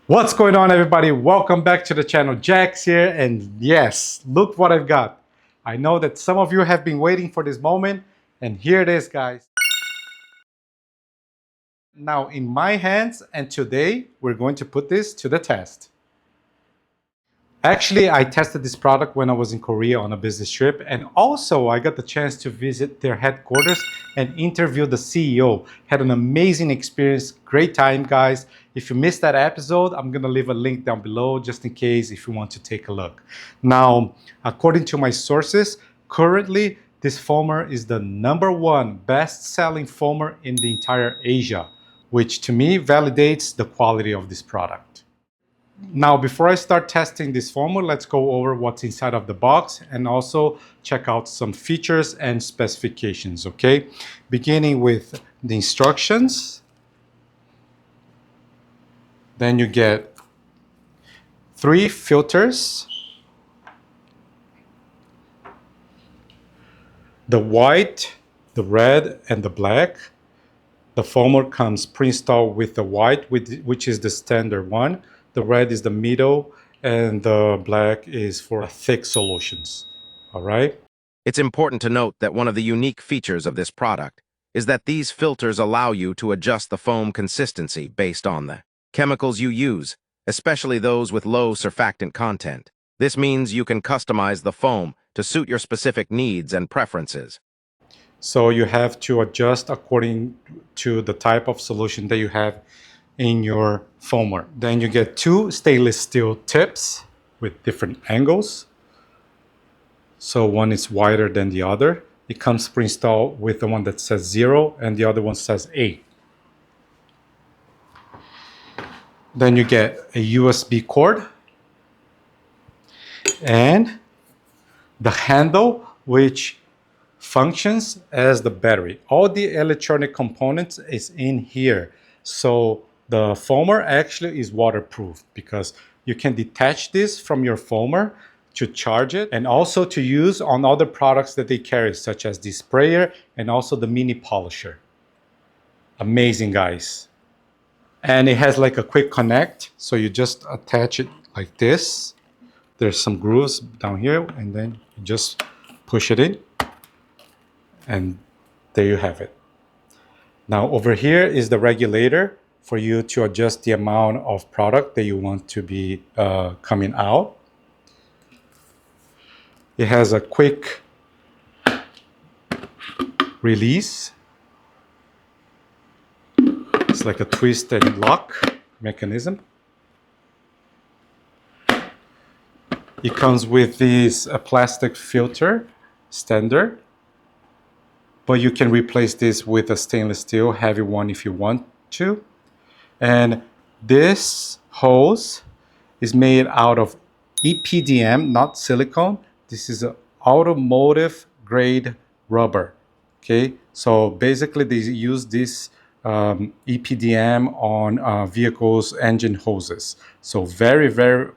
What's going on, everybody? Welcome back to the channel. Jax here, and yes, look what I've got. I know that some of you have been waiting for this moment, and here it is, guys. Now in my hands, and today we're going to put this to the test. Actually, I tested this product when I was in Korea on a business trip, and also I got the chance to visit their headquarters and interview the CEO. Had an amazing experience, great time, guys. If you missed that episode, I'm gonna leave a link down below just in case if you want to take a look. Now, according to my sources, currently this foamer is the #1 best-selling foamer in the entire Asia, which to me validates the quality of this product. Now, before I start testing this foamer, let's go over what's inside of the box and also check out some features and specifications, okay? Beginning with the instructions. Then you get 3 filters. The white, the red, and the black. The foamer comes pre-installed with the white, which is the standard one. The red is the middle, and the black is for thick solutions. All right? It's important to note that one of the unique features of this product is that these filters allow you to adjust the foam consistency based on the chemicals you use, especially those with low surfactant content. This means you can customize the foam to suit your specific needs and preferences. So you have to adjust according to the type of solution that you have in your foamer. Then you get 2 stainless steel tips with different angles. So one is wider than the other. It comes pre-installed with the one that says 0 and the other one says 8. Then you get a USB cord and the handle, which functions as the battery. All the electronic components is in here. So the foamer actually is waterproof because you can detach this from your foamer to charge it and also to use on other products that they carry, such as the sprayer and also the mini polisher. Amazing, guys. And it has like a quick connect. So you just attach it like this. There's some grooves down here and then you just push it in. And there you have it. Now over here is the regulator for you to adjust the amount of product that you want to be coming out. It has a quick release. It's like a twist and lock mechanism. It comes with this plastic filter, standard. But you can replace this with a stainless steel heavy one if you want to. And this hose is made out of EPDM, not silicone. This is an automotive grade rubber. Okay, so basically they use this EPDM on vehicles' engine hoses. So very, very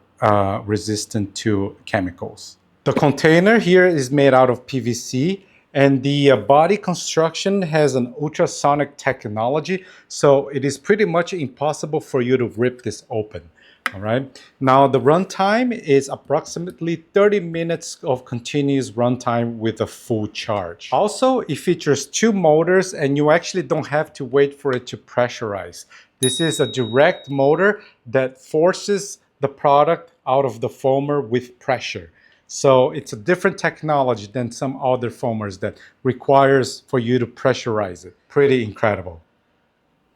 resistant to chemicals. The container here is made out of PVC. And the body construction has an ultrasonic technology, so it is pretty much impossible for you to rip this open. All right. Now the runtime is approximately 30 minutes of continuous runtime with a full charge. Also, it features 2 motors, and you actually don't have to wait for it to pressurize. This is a direct motor that forces the product out of the foamer with pressure. So it's a different technology than some other foamers that requires for you to pressurize it. Pretty incredible.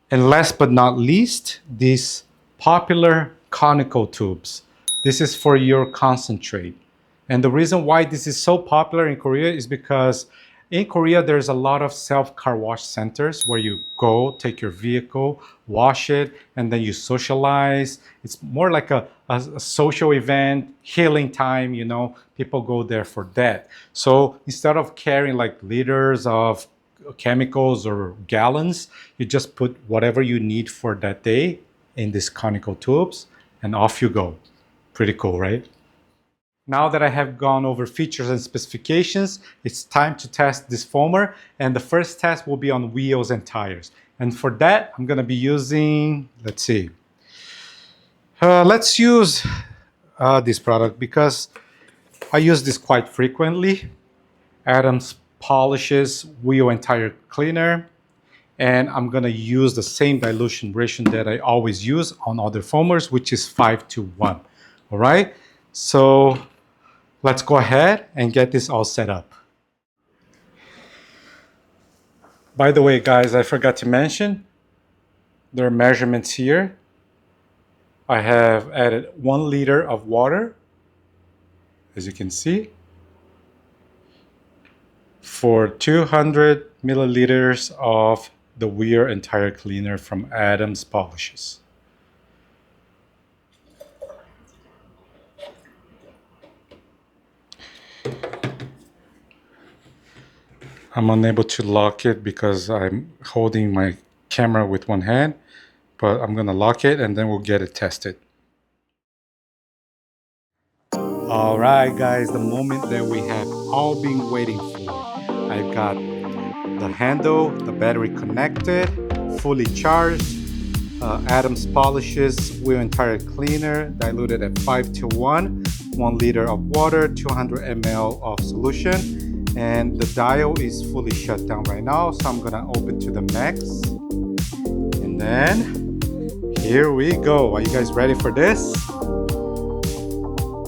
And last but not least, these popular conical tubes. This is for your concentrate. And the reason why this is so popular in Korea is because in Korea, there's a lot of self-car wash centers where you go, take your vehicle, wash it, and then you socialize. It's more like a social event, healing time, you know, people go there for that. So instead of carrying like liters of chemicals or gallons, you just put whatever you need for that day in these conical tubes and off you go. Pretty cool, right? Now that I have gone over features and specifications, it's time to test this foamer, and the first test will be on wheels and tires. And for that, I'm going to be using, let's see, Let's use this product because I use this quite frequently. Adams Polishes Wheel and Tire Cleaner. And I'm gonna use the same dilution ratio that I always use on other foamers, which is 5:1. All right, so let's go ahead and get this all set up. By the way, guys, I forgot to mention, there are measurements here. I have added 1 liter of water, as you can see, for 200 milliliters of the wear and tire cleaner from Adams Polishes. I'm unable to lock it because I'm holding my camera with one hand, but I'm gonna lock it and then we'll get it tested. All right, guys, the moment that we have all been waiting for. I've got the handle, the battery connected, fully charged, Adams Polishes wheel and tire cleaner diluted at 5:1, 1 liter of water, 200 ml of solution, and the dial is fully shut down right now, so I'm gonna open to the max. And then here we go. Are you guys ready for this?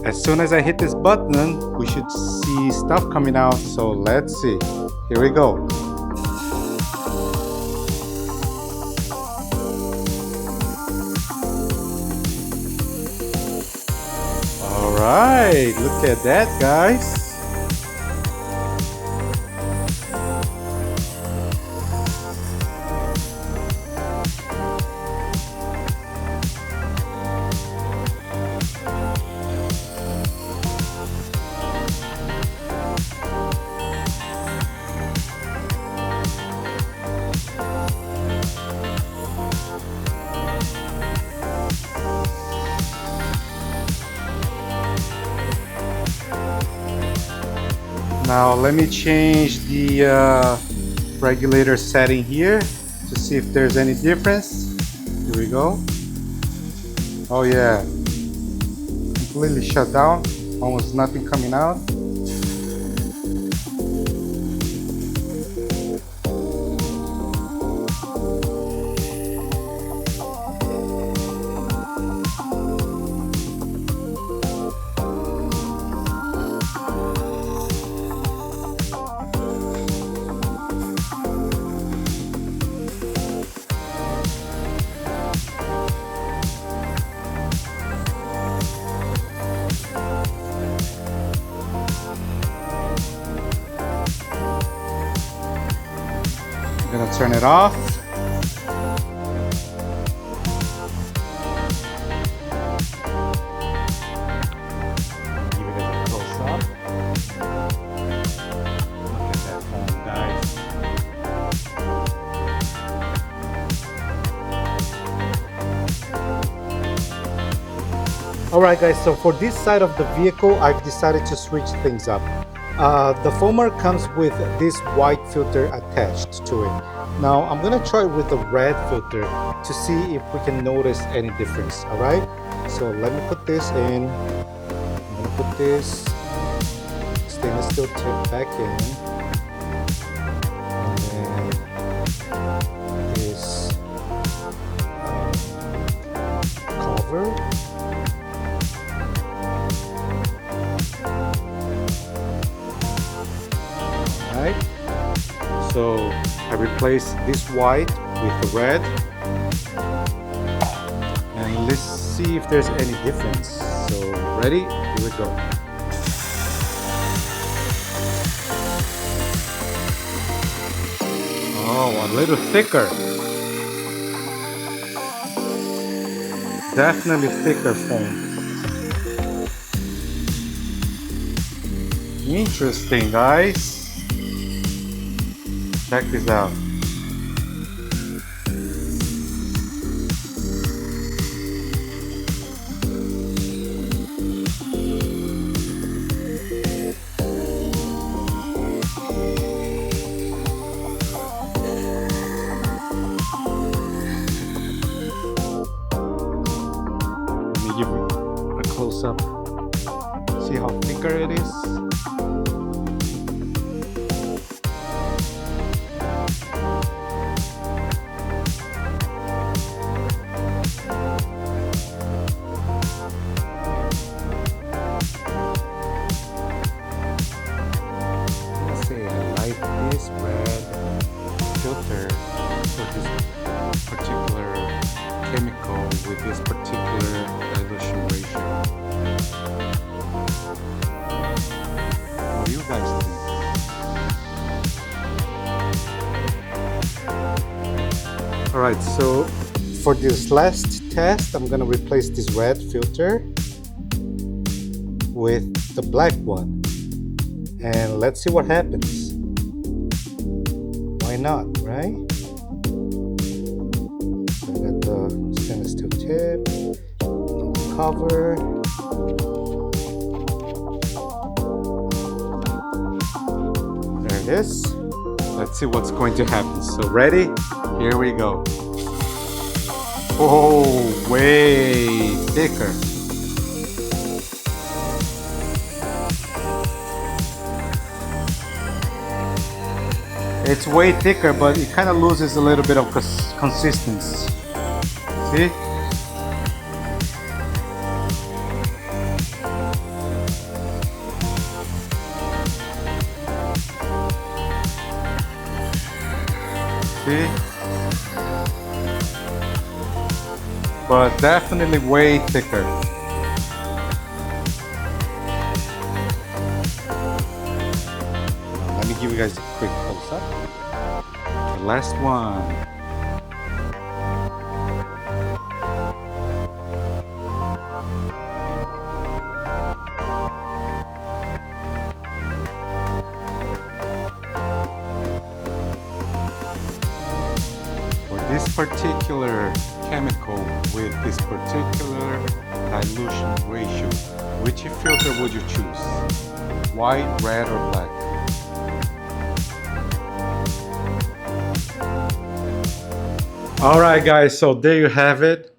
As soon as I hit this button, we should see stuff coming out, so let's see. Here we go. All right, look at that, guys. Now let me change the regulator setting here to see if there's any difference. Here we go. Oh yeah, completely shut down, almost nothing coming out. I'm gonna turn it off. Give it a close up. Look at that foam, guys. Alright guys, so for this side of the vehicle, I've decided to switch things up. The foamer comes with this white filter attached to it. Now I'm gonna try with the red filter to see if we can notice any difference. Alright, so let me put this in. I'm gonna put this stainless steel tip back in, and then this cover. Right? So I replace this white with the red, and let's see if there's any difference. So ready? Here we go. Oh, a little thicker. Definitely thicker foam. Interesting, guys. Check this out. Let me me give you a close-up. See how thicker it is? This red filter for this particular chemical with this particular dilution ratio. What do you guys think? Alright, so for this last test, I'm gonna replace this red filter with the black one. And let's see what happens. Why not, right? So I got the stainless steel tip, the cover. There it is. Let's see what's going to happen. So ready? Here we go. Oh, way thicker. It's way thicker, but it kind of loses a little bit of consistency. See? See? But definitely way thicker. Let me give you guys a quick close-up. The last one. For this particular chemical with this particular dilution ratio, which filter would you choose? White, red, or black? Alright guys, so there you have it.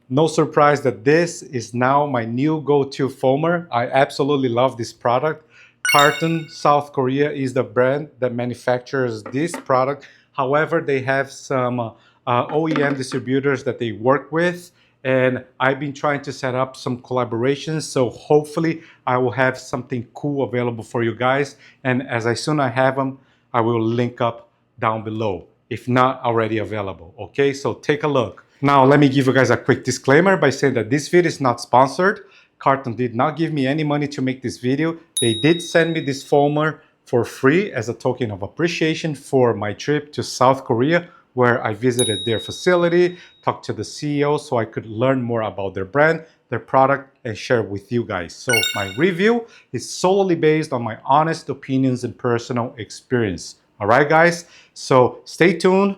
No surprise that this is now my new go-to foamer. I absolutely love this product. Carton South Korea is the brand that manufactures this product. However, they have some OEM distributors that they work with, and I've been trying to set up some collaborations, so hopefully I will have something cool available for you guys, and as soon as I have them, I will link up down below, if not already available. Okay, so take a look. Now let me give you guys a quick disclaimer by saying that this video is not sponsored. Carton did not give me any money to make this video. They did send me this foamer for free as a token of appreciation for my trip to South Korea, where I visited their facility, talked to the CEO so I could learn more about their brand, their product, and share with you guys. So my review is solely based on my honest opinions and personal experience. All right, guys? So stay tuned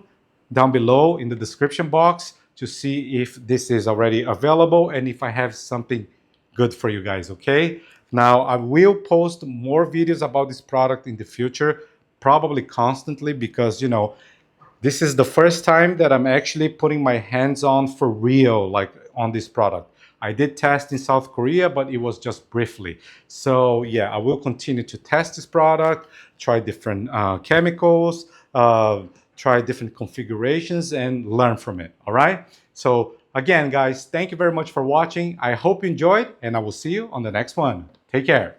down below in the description box to see if this is already available and if I have something good for you guys, okay? Now, I will post more videos about this product in the future, probably constantly, because, you know, this is the first time that I'm actually putting my hands on for real, like on this product. I did test in South Korea, but it was just briefly. So yeah, I will continue to test this product, try different chemicals, try different configurations, and learn from it, all right? So again, guys, thank you very much for watching. I hope you enjoyed, and I will see you on the next one. Take care.